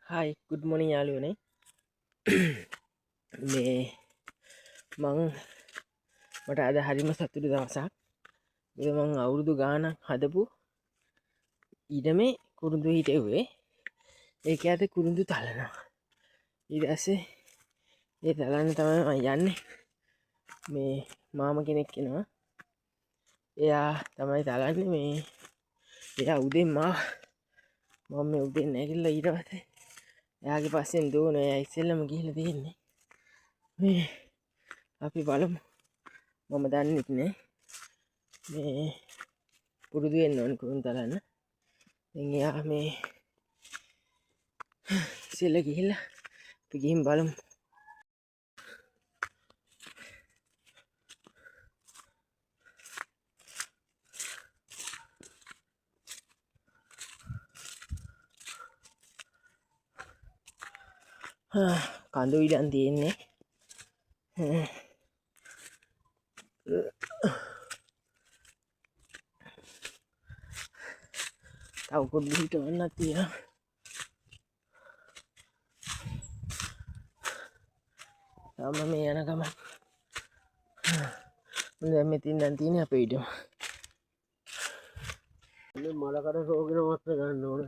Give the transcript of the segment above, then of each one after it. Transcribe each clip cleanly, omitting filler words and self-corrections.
හයි good මොනින් යාලුවනේ මේ මං මට අද හරිම සතුටු දවසක් මං අවුරුදු ගානක් හදපු ඉඩමේ කුරුඳු හිටෙව්වේ ඒක ඇත කුරුඳු තලනවා ඉරස්සේ ඒ තලන්න තමයි යන්නේ මේ මාම කෙනෙක් කෙනවා එයා තමයි තලන්න මේ එයා උදෙන් මම උදෙන් නැගිල්ල ඊටවසේ එයාගේ පස්සෙන් දෝන එයා ඉස්සෙල්ලම ගිහිල තියෙන්නේ මේ අපි බලමු මම දන්නෙත් නෑ මේ පුරුදු වෙන්න ඕන කුරුන් තලන්න දැන් එයා මේ ඉස්සෙල්ල ගිහිල්ලා අපි ගිහින් බලමු කඳු ඉඩන් තියෙන්නේ තව පොඩ්ඩ හිටවන්නත් තියෙනවා තාම මේ යන ගමන් දැන් මෙතින් දැන් තියෙන්නේ අපේ ඉඩම මලකඩ රෝගෙන මත්ත ගන්න ඕන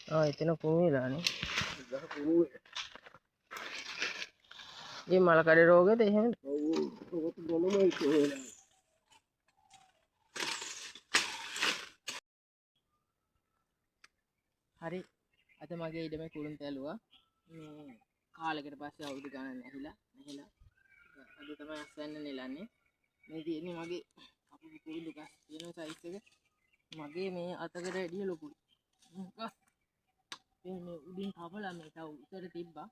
එතන කුණුවෙලානේ මේ මලකඩ රෝගෙද එහෙම හරි අද මගේ ඉඩමේ කුරුන් තැලුවා මේ කාලෙකට පස්සේ අවුරුදු ගණන් නැහිලා අද තමයි අස්වැන්න නෙලන්නේ මේ තියෙන්නේ මගේ අපේ කුරුඳු ගස් තියෙන සයිස් එක මගේ මේ අතකට වැඩිය ලොකුයි මේ උඩින් කපලා මේ තව උතර තිබ්බා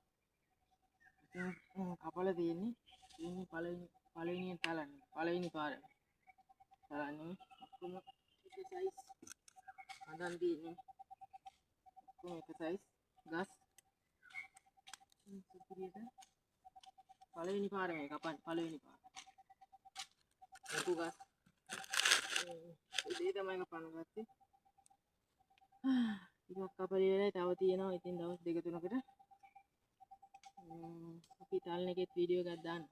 කපලා තියෙන්නේ පළවෙනි තලන්නේ පළවෙනි පාර තලන්නේ ඔක්කොම එක සයිස් හදන් තියෙන්නේ ඔක්කොම එක සයිස් ගස් සුපිරියට පළවෙනි පාර මේ කපන් පළවෙනි පාර ලොකු ගස් උදේ තමයි කපන්න ගත්තේ ටිකක් කපලා ඉවරයි තව තියෙනවා ඉතින් දවස් දෙක තුනකට අපි තලන එකෙත් වීඩියෝ එකක් දාන්න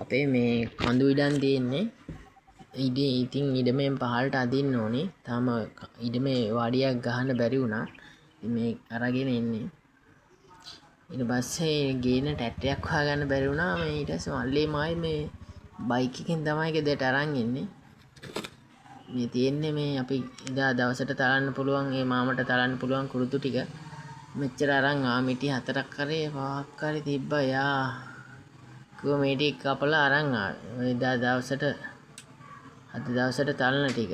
අපේ මේ කඳු ඉඩන් තියෙන්නේ ඉතින් ඉඩමෙන් පහළට අදින්න ඕනේ තාම ඉඩමේ වාඩියක් ගහන්න බැරි වුණා මේ අරගෙන එන්නේ ඊට පස්සේ ගේන ටැට්ටයක් හොයාගන්න බැරි වුණා මේ ඊට පස්සේ මල්ලේ මායි මේ බයික් එකෙන් තමයි ගෙදරට අරන් එන්නේ මේ තියෙන්නේ මේ අපි එදා දවසට තලන්න පුළුවන් ඒ මාමට තලන්න පුළුවන් කුරුතු ටික මෙච්චර අරන් මිටි 4ක් කරේ 5ක් කරේ තිබ්බා යා කිව්වා මේ ටික කපලා අරන් එදා දවසට අද දවසට තලන ටික